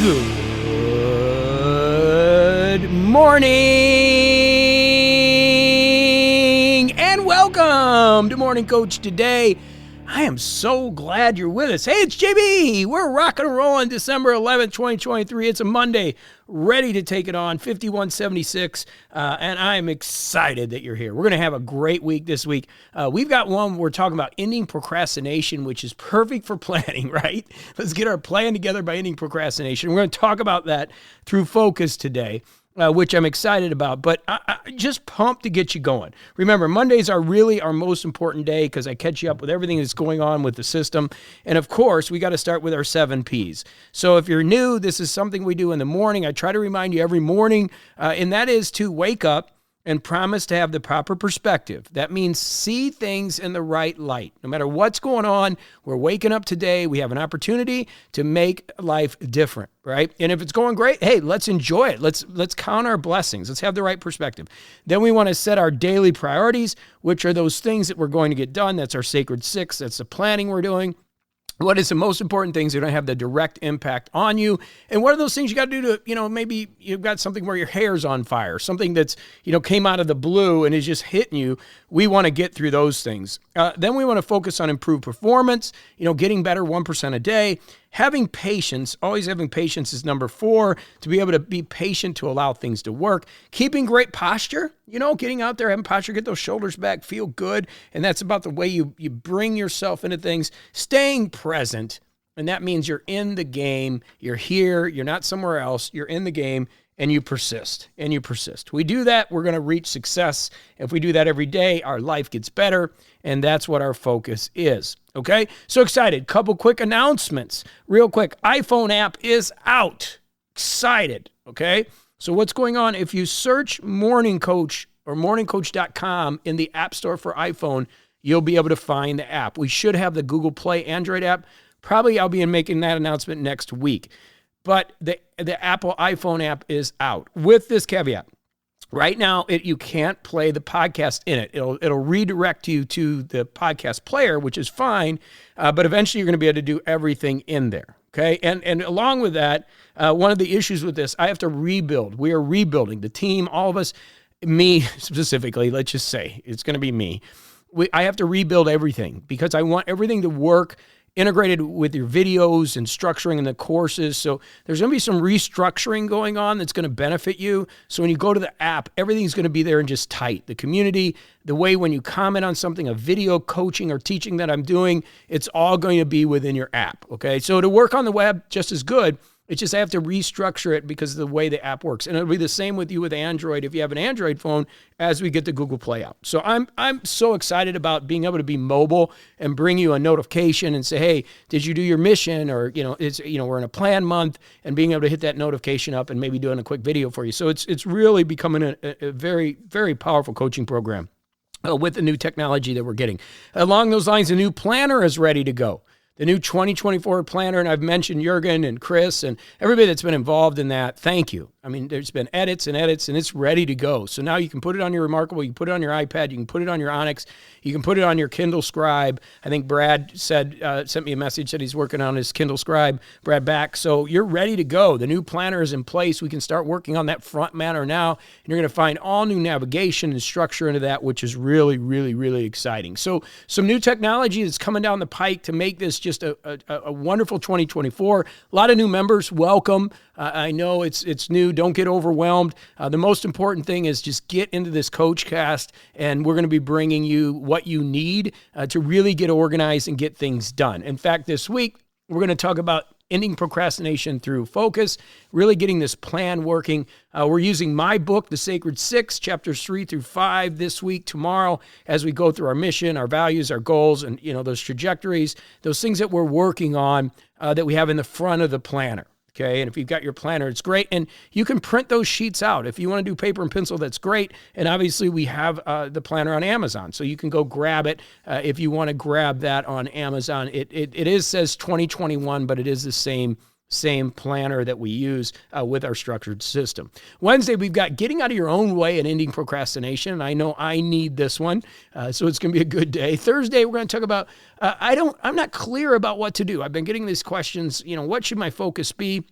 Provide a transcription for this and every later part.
Good morning and welcome to Morning Coach Today. I am so glad you're with us. Hey, it's JB. We're rocking and rolling December 11th, 2023. It's a Monday, ready to take it on, 5176, and I'm excited that you're here. We're going to have a great week this week. We've got one we're talking about ending procrastination, which is perfect for planning, right? Let's get our plan together by ending procrastination. We're going to talk about that through focus today. Which I'm excited about, but I just pumped to get you going. Remember, Mondays are really our most important day because I catch you up with everything that's going on with the system. And of course, we got to start with our 7 Ps. So if you're new, this is something we do in the morning. I try to remind you every morning, and that is to wake up and promise to have the proper perspective. That means see things in the right light. No matter what's going on, we're waking up today. We have an opportunity to make life different, right? And if it's going great, hey, let's enjoy it. Let's count our blessings. Let's have the right perspective. Then we want to set our daily priorities, which are those things that we're going to get done. That's our sacred 6. That's the planning we're doing. What is the most important things that don't have the direct impact on you? And what are those things you got to do to, maybe you've got something where your hair's on fire, something that's, came out of the blue and is just hitting you. We want to get through those things. Then we want to focus on improved performance, getting better 1% a day. Having patience, always having patience is number 4, to be able to be patient to allow things to work. Keeping great posture, getting out there, having posture, get those shoulders back, feel good. And that's about the way you bring yourself into things. Staying present, and that means you're in the game. You're here. You're not somewhere else. You're in the game. And you persist, We do that, we're going to reach success. If we do that every day, our life gets better, and that's what our focus is, okay? So excited. Couple quick announcements. Real quick, iPhone app is out. Excited, okay? So what's going on? If you search Morning Coach or morningcoach.com in the App Store for iPhone, you'll be able to find the app. We should have the Google Play Android app. Probably I'll be making that announcement next week. But the Apple iPhone app is out with this caveat. Right now, you can't play the podcast in it. It'll redirect you to the podcast player, which is fine. But eventually, you're going to be able to do everything in there. Okay, and along with that, one of the issues with this, I have to rebuild. We are rebuilding the team, all of us, me specifically. Let's just say it's going to be me. I have to rebuild everything because I want everything to work integrated with your videos and structuring in the courses. So there's going to be some restructuring going on that's going to benefit you. So when you go to the app, everything's going to be there and just tight. The community, the way when you comment on something, a video coaching or teaching that I'm doing, it's all going to be within your app, okay? So to work on the web just as good, it's just I have to restructure it because of the way the app works. And it'll be the same with you with Android if you have an Android phone as we get the Google Play out. So I'm so excited about being able to be mobile and bring you a notification and say, hey, did you do your mission? Or, we're in a plan month, and being able to hit that notification up and maybe doing a quick video for you. So it's really becoming a very, very powerful coaching program with the new technology that we're getting. Along those lines, a new planner is ready to go. The new 2024 planner, and I've mentioned Jurgen and Chris and everybody that's been involved in that. Thank you. I mean, there's been edits, and it's ready to go. So now you can put it on your Remarkable, you can put it on your iPad, you can put it on your Onyx, you can put it on your Kindle Scribe. I think Brad sent me a message that he's working on his Kindle Scribe, Brad Back. So you're ready to go. The new planner is in place. We can start working on that front matter now, and you're going to find all new navigation and structure into that, which is really, really, really exciting. So some new technology that's coming down the pike to make this just a wonderful 2024. A lot of new members. Welcome. I know it's new. Don't get overwhelmed. The most important thing is just get into this Coach Cast, and we're going to be bringing you what you need to really get organized and get things done. In fact, this week, we're going to talk about ending procrastination through focus, really getting this plan working. We're using my book, The Sacred 6, chapters 3 through 5 this week, tomorrow, as we go through our mission, our values, our goals, and those trajectories, those things that we're working on that we have in the front of the planner. Okay, and if you've got your planner, it's great. And you can print those sheets out. If you want to do paper and pencil, that's great. And obviously, we have the planner on Amazon, so you can go grab it if you want to grab that on Amazon. It says 2021, but it is the same planner that we use with our structured system. Wednesday, we've got getting out of your own way and ending procrastination. I know I need this one, so it's going to be a good day. Thursday, we're going to talk about, I'm not clear about what to do. I've been getting these questions, what should my focus be?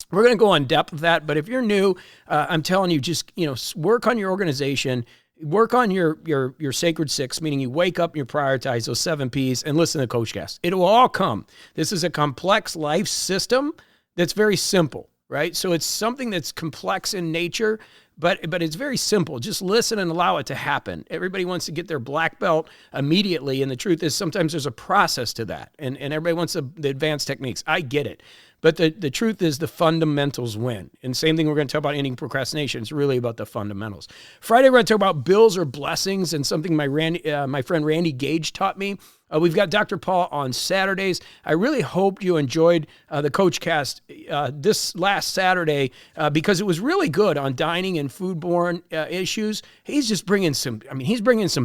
We're going to go in depth with that, but if you're new, I'm telling you, just work on your organization, work on your sacred six, meaning you wake up and you prioritize those 7 P's and listen to CoachCast. It will all come. This is a complex life system that's very simple, right? So it's something that's complex in nature, but it's very simple. Just listen and allow it to happen. Everybody wants to get their black belt immediately, and the truth is sometimes there's a process to that, and everybody wants the advanced techniques. I get it. But the truth is the fundamentals win. And same thing we're going to talk about ending procrastination. It's really about the fundamentals. Friday, we're going to talk about bills or blessings and something my friend Randy Gage taught me. We've got Dr. Paul on Saturdays. I really hope you enjoyed the CoachCast this last Saturday because it was really good on dining and foodborne issues. He's just bringing some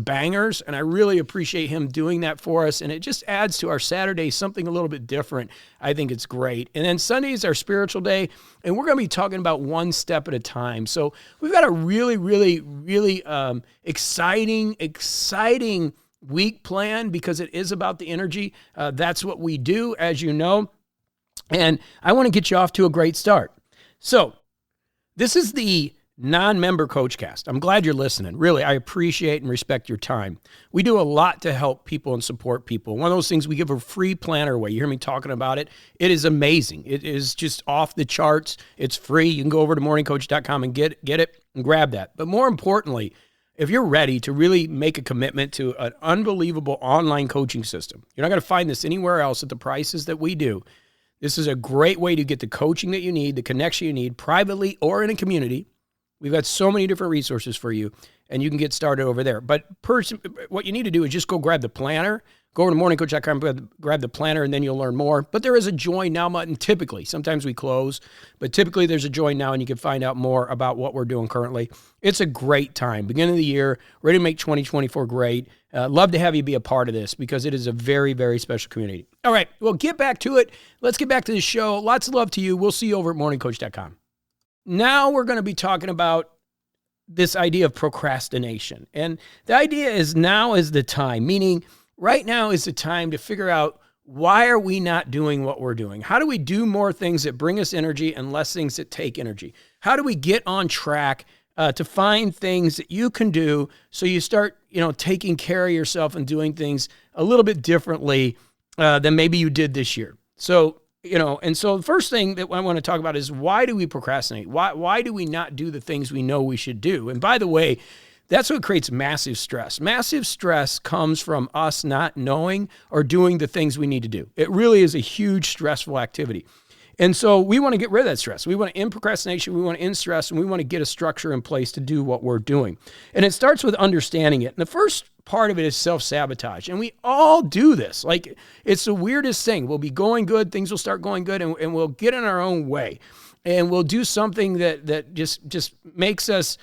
bangers, and I really appreciate him doing that for us. And it just adds to our Saturday something a little bit different. I think it's great. And then Sunday is our spiritual day, and we're going to be talking about one step at a time. So we've got a really, really, really exciting week plan because it is about the energy. That's what we do, as you know. And I want to get you off to a great start. So this is the non-member CoachCast. I'm glad you're listening. Really, I appreciate and respect your time. We do a lot to help people and support people. One of those things, we give a free planner away. You hear me talking about it. It is amazing. It is just off the charts. It's free. You can go over to morningcoach.com and get it and grab that. But more importantly, if you're ready to really make a commitment to an unbelievable online coaching system, you're not going to find this anywhere else at the prices that we do. This is a great way to get the coaching that you need, the connection you need, privately or in a community. We've got so many different resources for you, and you can get started over there. But what you need to do is just go grab the planner. Go over to morningcoach.com, grab the planner, and then you'll learn more. But there is a Join Now button typically. Sometimes we close, but typically there's a Join Now, and you can find out more about what we're doing currently. It's a great time. Beginning of the year, ready to make 2024 great. Love to have you be a part of this because it is a very, very special community. All right, well, get back to it. Let's get back to the show. Lots of love to you. We'll see you over at morningcoach.com. Now we're going to be talking about this idea of procrastination. And the idea is now is the time, meaning right now is the time to figure out, why are we not doing what we're doing? How do we do more things that bring us energy and less things that take energy? How do we get on track to find things that you can do so you start, taking care of yourself and doing things a little bit differently than maybe you did this year? So, and so the first thing that I want to talk about is, why do we procrastinate? Why do we not do the things we know we should do? And by the way, that's what creates massive stress. Massive stress comes from us not knowing or doing the things we need to do. It really is a huge stressful activity. And so we want to get rid of that stress. We want to end procrastination, we want to end stress, and we want to get a structure in place to do what we're doing. And it starts with understanding it. And the first part of it is self-sabotage. And we all do this. Like, it's the weirdest thing. We'll be going good, things will start going good, and we'll get in our own way. And we'll do something that just makes us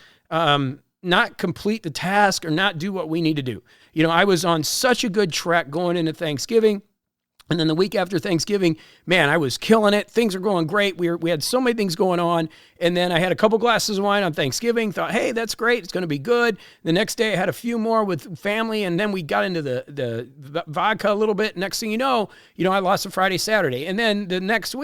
not complete the task or not do what we need to do. I was on such a good track going into Thanksgiving. And then the week after Thanksgiving, man, I was killing it. Things are going great. We had so many things going on. And then I had a couple glasses of wine on Thanksgiving, thought, hey, that's great. It's going to be good. The next day I had a few more with family, and then we got into the vodka a little bit. Next thing you know, I lost a Friday, Saturday. And then the last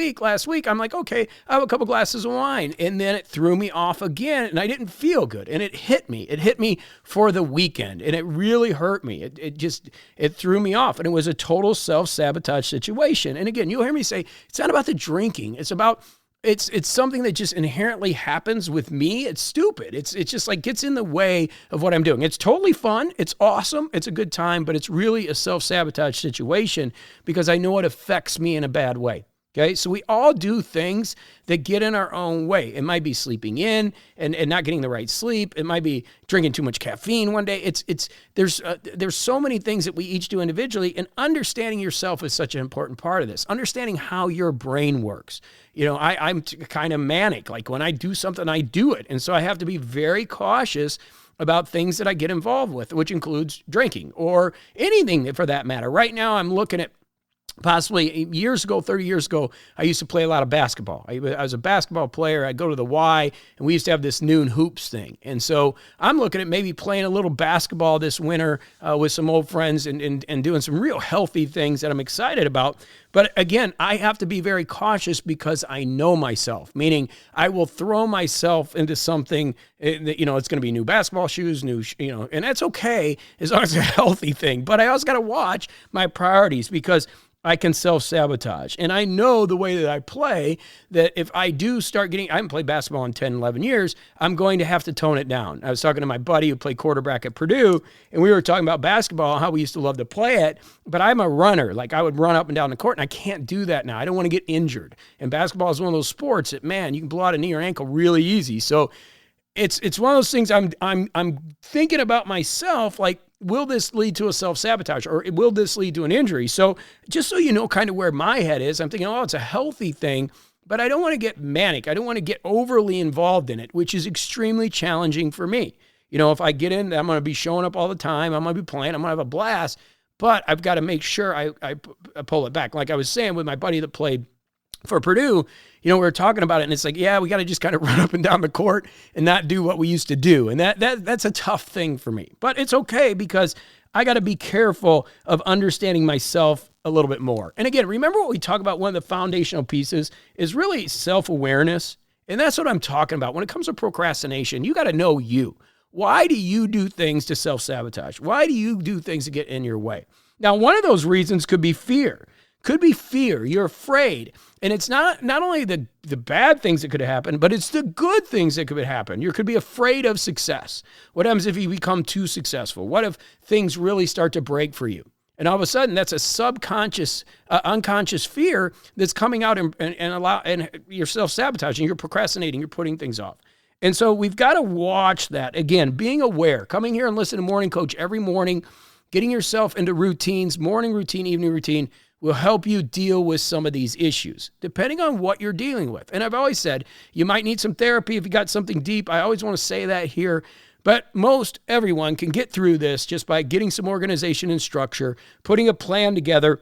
week, I'm like, okay, I have a couple glasses of wine. And then it threw me off again, and I didn't feel good. And it hit me. It hit me for the weekend, and it really hurt me. It threw me off, and it was a total self-sabotage situation. And again, you'll hear me say, it's not about the drinking. It's something that just inherently happens with me. It's stupid. It's just like gets in the way of what I'm doing. It's totally fun. It's awesome. It's a good time, but it's really a self-sabotage situation because I know it affects me in a bad way. Okay, so we all do things that get in our own way. It might be sleeping in and not getting the right sleep. It might be drinking too much caffeine one day. There's so many things that we each do individually, and understanding yourself is such an important part of this. Understanding how your brain works. I'm kind of manic. Like when I do something, I do it, and so I have to be very cautious about things that I get involved with, which includes drinking or anything for that matter. Right now, I'm looking at possibly years ago, 30 years ago, I used to play a lot of basketball. I was a basketball player. I'd go to the Y, and we used to have this noon hoops thing. And so I'm looking at maybe playing a little basketball this winter with some old friends and doing some real healthy things that I'm excited about. But again, I have to be very cautious because I know myself, meaning I will throw myself into something that, it's going to be new basketball shoes, and that's okay as long as it's a healthy thing. But I also got to watch my priorities because I can self-sabotage. And I know the way that I play that if I do start I haven't played basketball in 10, 11 years, I'm going to have to tone it down. I was talking to my buddy who played quarterback at Purdue, and we were talking about basketball, how we used to love to play it, but I'm a runner. Like I would run up and down the court, and I can't do that now. I don't want to get injured. And basketball is one of those sports that, man, you can blow out a knee or ankle really easy. So it's one of those things I'm thinking about myself, like, will this lead to a self-sabotage or will this lead to an injury? So just so you know kind of where my head is, I'm thinking, it's a healthy thing, but I don't want to get manic. I don't want to get overly involved in it, which is extremely challenging for me. If I get in, I'm going to be showing up all the time. I'm going to be playing. I'm going to have a blast, but I've got to make sure I pull it back. Like I was saying with my buddy that played for Purdue, we were talking about it, and it's like, yeah, we got to just kind of run up and down the court and not do what we used to do. And that's a tough thing for me. But it's okay because I got to be careful of understanding myself a little bit more. And again, remember what we talk about, one of the foundational pieces is really self-awareness. And that's what I'm talking about. When it comes to procrastination, you got to know you. Why do you do things to self-sabotage? Why do you do things to get in your way? Now, one of those reasons could be fear. Could be fear. You're afraid. And it's not only the bad things that could happen, but it's the good things that could happen. You could be afraid of success. What happens if you become too successful? What if things really start to break for you? And all of a sudden, that's a subconscious, unconscious fear that's coming out and you're self-sabotaging, you're procrastinating, you're putting things off. And so we've got to watch that. Again, being aware, coming here and listening to Morning Coach every morning, getting yourself into routines, morning routine, evening routine, will help you deal with some of these issues, depending on what you're dealing with. And I've always said, you might need some therapy if you got something deep. I always want to say that here. But everyone can get through this just by getting some organization and structure, putting a plan together,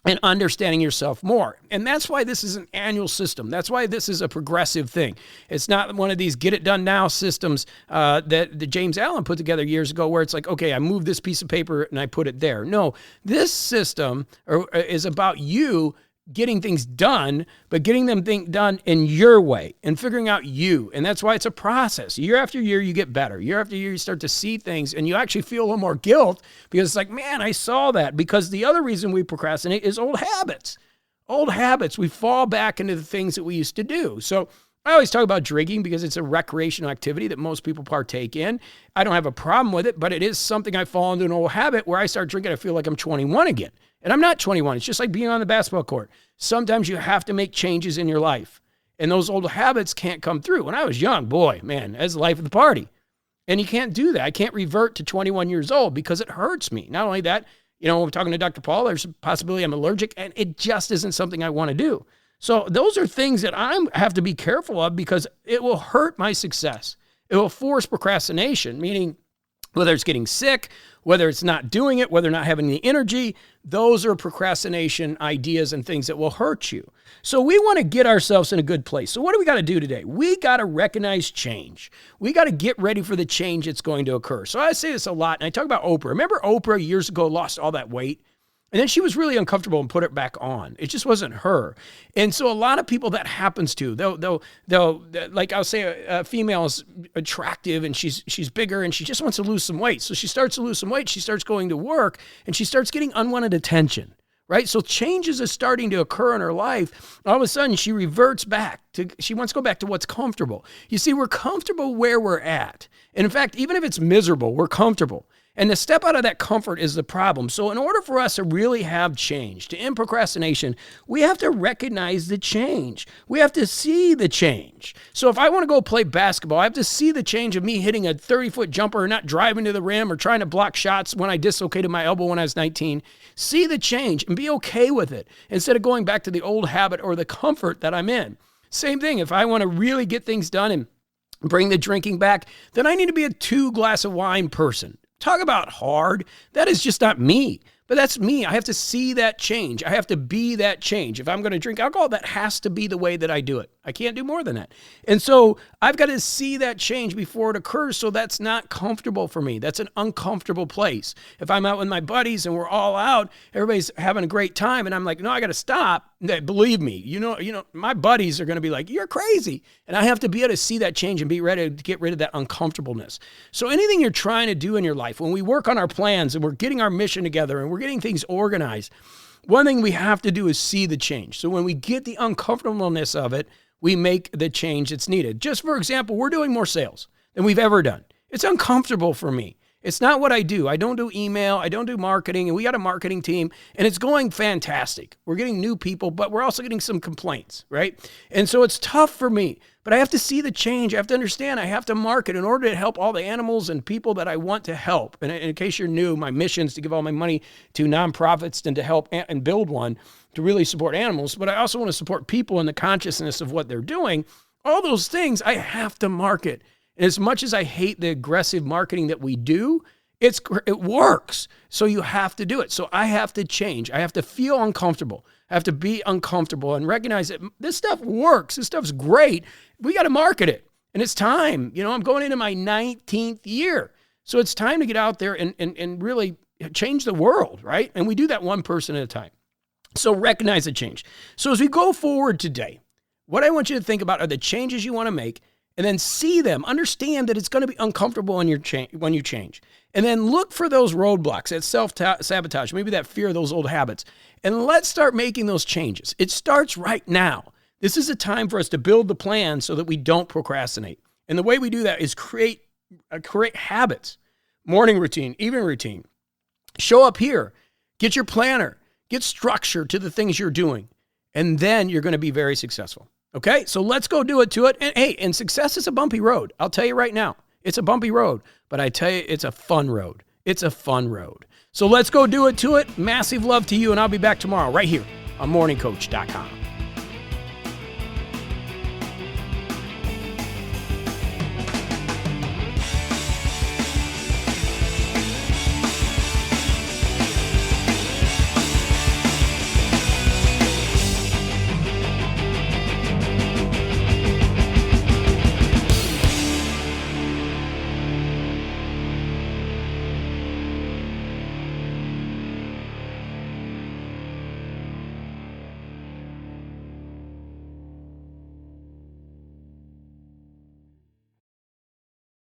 and understanding yourself more. And that's why this is an annual system. That's why this is a progressive thing. It's not one of these get it done now systems that James Allen put together years ago where it's like, okay, I move this piece of paper and I put it there. No, this system is about you getting things done, but getting them done in your way and figuring out you. And that's why it's a process. Year after year, you get better. Year after year, you start to see things and you actually feel a little more guilt because it's like, man, I saw that. Because the other reason we procrastinate is old habits. Old habits. We fall back into the things that we used to do. So I always talk about drinking because it's a recreational activity that most people partake in. I don't have a problem with it, but it is something I fall into an old habit where I start drinking, I feel like I'm 21 again. And I'm not 21. It's just like being on the basketball court. Sometimes you have to make changes in your life. And those old habits can't come through. When I was young, boy, man, that's the life of the party. And you can't do that. I can't revert to 21 years old because it hurts me. Not only that, when we're talking to Dr. Paul, there's a possibility I'm allergic, and it just isn't something I want to do. So those are things that I have to be careful of because it will hurt my success. It will force procrastination, meaning whether it's getting sick, whether it's not doing it, whether not having the energy, those are procrastination ideas and things that will hurt you. So we want to get ourselves in a good place. So what do we got to do today? We got to recognize change. We got to get ready for the change that's going to occur. So I say this a lot, and I talk about Oprah. Remember Oprah years ago lost all that weight? And then she was really uncomfortable and put it back on. It just wasn't her. And so a lot of people that happens to, they'll like I'll say a female is attractive and she's bigger and she just wants to lose some weight. So she starts to lose some weight. She starts going to work and she starts getting unwanted attention, right? So changes is starting to occur in her life. All of a sudden she reverts back she wants to go back to what's comfortable. You see, we're comfortable where we're at. And in fact, even if it's miserable, we're comfortable. And the step out of that comfort is the problem. So in order for us to really have change, to end procrastination, we have to recognize the change. We have to see the change. So if I want to go play basketball, I have to see the change of me hitting a 30-foot jumper or not driving to the rim or trying to block shots when I dislocated my elbow when I was 19. See the change and be okay with it instead of going back to the old habit or the comfort that I'm in. Same thing, if I want to really get things done and bring the drinking back, then I need to be a 2-glass of wine person. Talk about hard. That is just not me. But that's me. I have to see that change. I have to be that change. If I'm going to drink alcohol, that has to be the way that I do it. I can't do more than that. And so I've got to see that change before it occurs. So that's not comfortable for me. That's an uncomfortable place. If I'm out with my buddies and we're all out, everybody's having a great time, and I'm like, no, I got to stop. Believe me, you know, my buddies are going to be like, you're crazy. And I have to be able to see that change and be ready to get rid of that uncomfortableness. So anything you're trying to do in your life, when we work on our plans and we're getting our mission together and we're getting things organized, one thing we have to do is see the change. So when we get the uncomfortableness of it, we make the change that's needed. Just for example, we're doing more sales than we've ever done. It's uncomfortable for me. It's not what I do. I don't do email. I don't do marketing. And we got a marketing team, and it's going fantastic. We're getting new people, but we're also getting some complaints, right? And so it's tough for me, but I have to see the change. I have to understand I have to market in order to help all the animals and people that I want to help. And in case you're new, my mission is to give all my money to nonprofits and to help and build one to really support animals. But I also want to support people in the consciousness of what they're doing. All those things I have to market. And as much as I hate the aggressive marketing that we do, it works. So you have to do it. So I have to change. I have to feel uncomfortable. I have to be uncomfortable and recognize that this stuff works. This stuff's great. We got to market it. And it's time. You know, I'm going into my 19th year. So it's time to get out there and really change the world, right? And we do that one person at a time. So recognize the change. So as we go forward today, what I want you to think about are the changes you want to make, and then see them. Understand that it's going to be uncomfortable when you change. And then look for those roadblocks, that self-sabotage, maybe that fear of those old habits. And let's start making those changes. It starts right now. This is a time for us to build the plan so that we don't procrastinate. And the way we do that is create habits, morning routine, evening routine. Show up here, get your planner, get structure to the things you're doing, and then you're going to be very successful. Okay, so let's go do it to it. And hey, and success is a bumpy road. I'll tell you right now, it's a bumpy road, but I tell you, it's a fun road. It's a fun road. So let's go do it to it. Massive love to you, and I'll be back tomorrow right here on morningcoach.com.